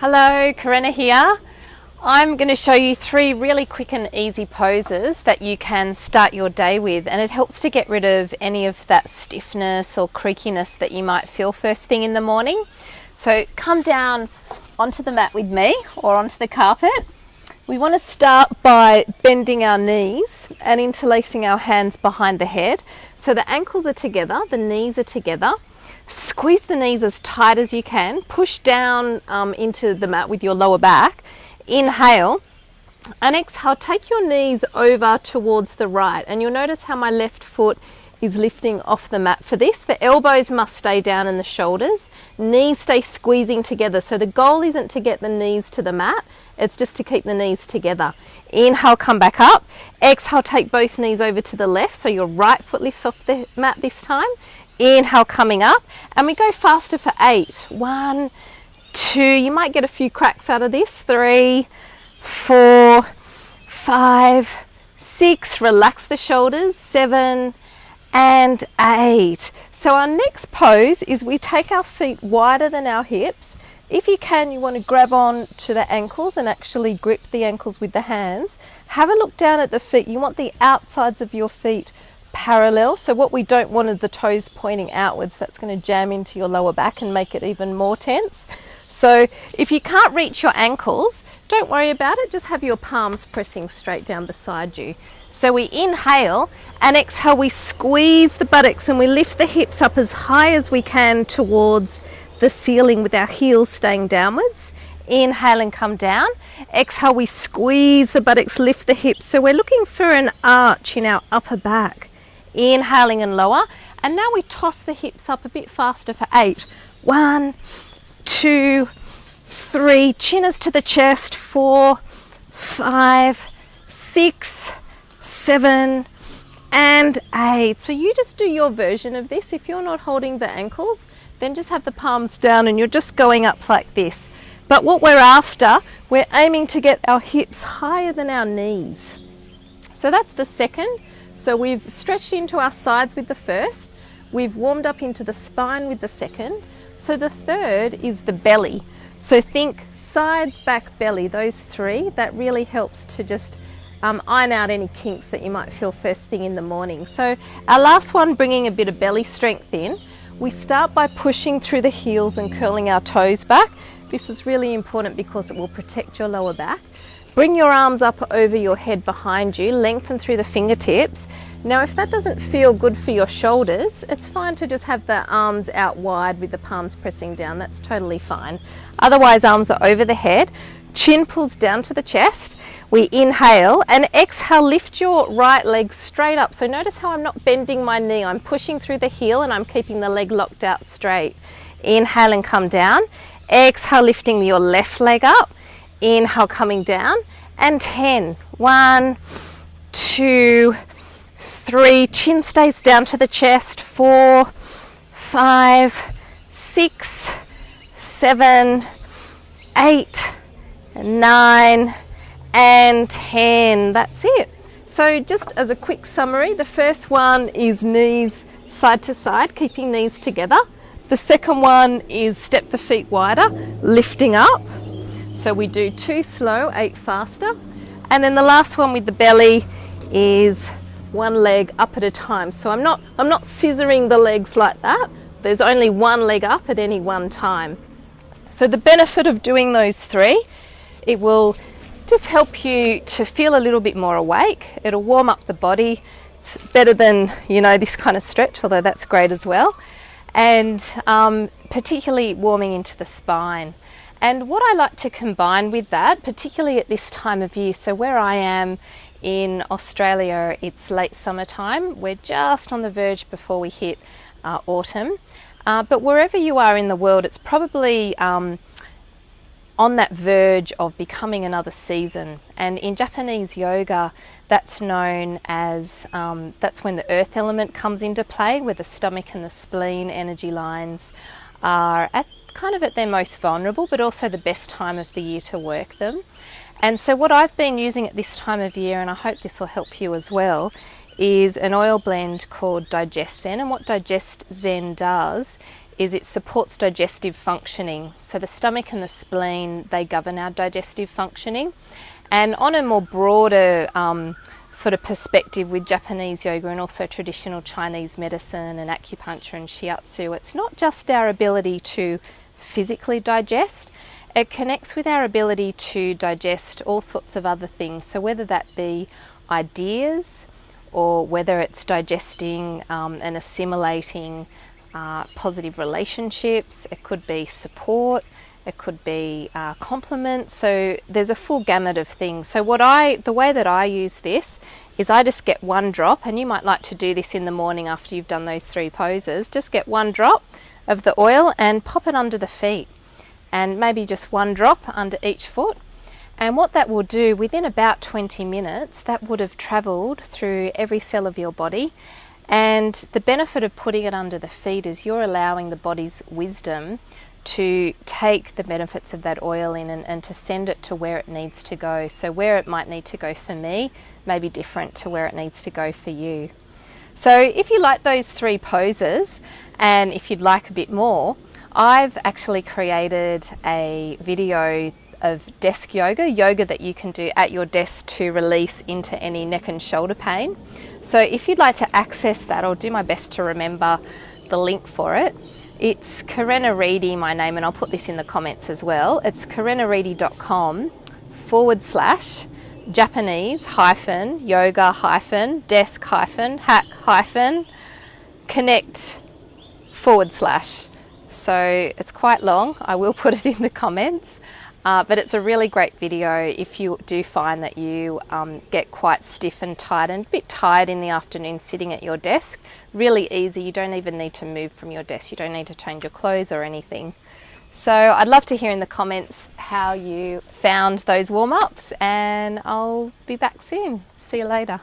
Hello, Corinna here. I'm going to show you 3 really quick and easy poses that you can start your day with, and it helps to get rid of any of that stiffness or creakiness that you might feel first thing in the morning. So come down onto the mat with me or onto the carpet. We want to start by bending our knees and interlacing our hands behind the head. So the ankles are together, the knees are together. Squeeze the knees as tight as you can. Push down into the mat with your lower back. Inhale and exhale. Take your knees over towards the right, and you'll notice how my left foot is lifting off the mat for this. The elbows must stay down and the shoulders. Knees stay squeezing together. So the goal isn't to get the knees to the mat, it's just to keep the knees together. Inhale, come back up. Exhale, take both knees over to the left, so your right foot lifts off the mat this time. Inhale, coming up, and we go faster for 8. 1, 2, you might get a few cracks out of this. 3, 4, 5, 6, relax the shoulders. 7 and 8. So our next pose is we take our feet wider than our hips. If you can, you want to grab on to the ankles and actually grip the ankles with the hands. Have a look down at the feet. You want the outsides of your feet parallel. So what we don't want is the toes pointing outwards. That's going to jam into your lower back and make it even more tense. So if you can't reach your ankles, don't worry about it. Just have your palms pressing straight down beside you. So we inhale and exhale. We squeeze the buttocks and we lift the hips up as high as we can towards the ceiling with our heels staying downwards. Inhale and come down. Exhale, we squeeze the buttocks, lift the hips. So we're looking for an arch in our upper back. Inhaling and lower, and now we toss the hips up a bit faster for 8. 1, 2, 3, chin is to the chest. 4, 5, 6, 7 and 8. So you just do your version of this. If you're not holding the ankles, then just have the palms down and you're just going up like this. But what we're after, we're aiming to get our hips higher than our knees. So that's the second. So we've stretched into our sides with the first, we've warmed up into the spine with the second. So the third is the belly. So think sides, back, belly, those 3. That really helps to just iron out any kinks that you might feel first thing in the morning. So our last one, bringing a bit of belly strength in. We start by pushing through the heels and curling our toes back. This is really important because it will protect your lower back. Bring your arms up over your head behind you, lengthen through the fingertips. Now if that doesn't feel good for your shoulders, it's fine to just have the arms out wide with the palms pressing down. That's totally fine. Otherwise, arms are over the head, chin pulls down to the chest. We inhale and exhale, lift your right leg straight up. So notice how I'm not bending my knee, I'm pushing through the heel and I'm keeping the leg locked out straight. Inhale and come down. Exhale, lifting your left leg up. Inhale, coming down, and 10. 1, 2, 3, chin stays down to the chest. 4, 5, 6, 7, 8, 9, and 10. That's it. So just as a quick summary, the first one is knees side to side, keeping knees together. The second one is step the feet wider, lifting up. So we do 2 slow, 8 faster. And then the last one with the belly is 1 leg up at a time. So I'm not scissoring the legs like that. There's only 1 leg up at any one time. So the benefit of doing those 3, it will just help you to feel a little bit more awake. It'll warm up the body. It's better than, this kind of stretch, although that's great as well. And particularly warming into the spine. And what I like to combine with that, particularly at this time of year, so where I am in Australia, it's late summertime. We're just on the verge before we hit autumn. But wherever you are in the world, it's probably on that verge of becoming another season. And in Japanese yoga, that's known as, that's when the earth element comes into play, where the stomach and the spleen energy lines are at their most vulnerable, but also the best time of the year to work them. And so what I've been using at this time of year, and I hope this will help you as well, is an oil blend called Digest Zen. And what Digest Zen does is it supports digestive functioning. So the stomach and the spleen, they govern our digestive functioning. And on a more broader sort of perspective with Japanese yoga and also traditional Chinese medicine and acupuncture and shiatsu, it's not just our ability to physically digest, it connects with our ability to digest all sorts of other things. So whether that be ideas, or whether it's digesting and assimilating positive relationships, it could be support, it could be compliments. So there's a full gamut of things. So the way that I use this is I just get one drop, and you might like to do this in the morning after you've done those 3 poses. Just get one drop of the oil and pop it under the feet, and maybe just one drop under each foot. And what that will do, within about 20 minutes, that would have travelled through every cell of your body. And the benefit of putting it under the feet is you're allowing the body's wisdom to take the benefits of that oil in and to send it to where it needs to go. So where it might need to go for me may be different to where it needs to go for you. So if you like those 3 poses, and if you'd like a bit more, I've actually created a video of desk yoga that you can do at your desk to release into any neck and shoulder pain. So if you'd like to access that, I'll do my best to remember the link for it. It's Karena Reedy, my name, and I'll put this in the comments as well. It's karenaredi.com/Japanese-yoga-desk-hack-connect/. So it's quite long. I will put it in the comments. But it's a really great video if you do find that you get quite stiff and tight and a bit tired in the afternoon sitting at your desk. Really easy. You don't even need to move from your desk. You don't need to change your clothes or anything. So I'd love to hear in the comments how you found those warm-ups, and I'll be back soon. See you later.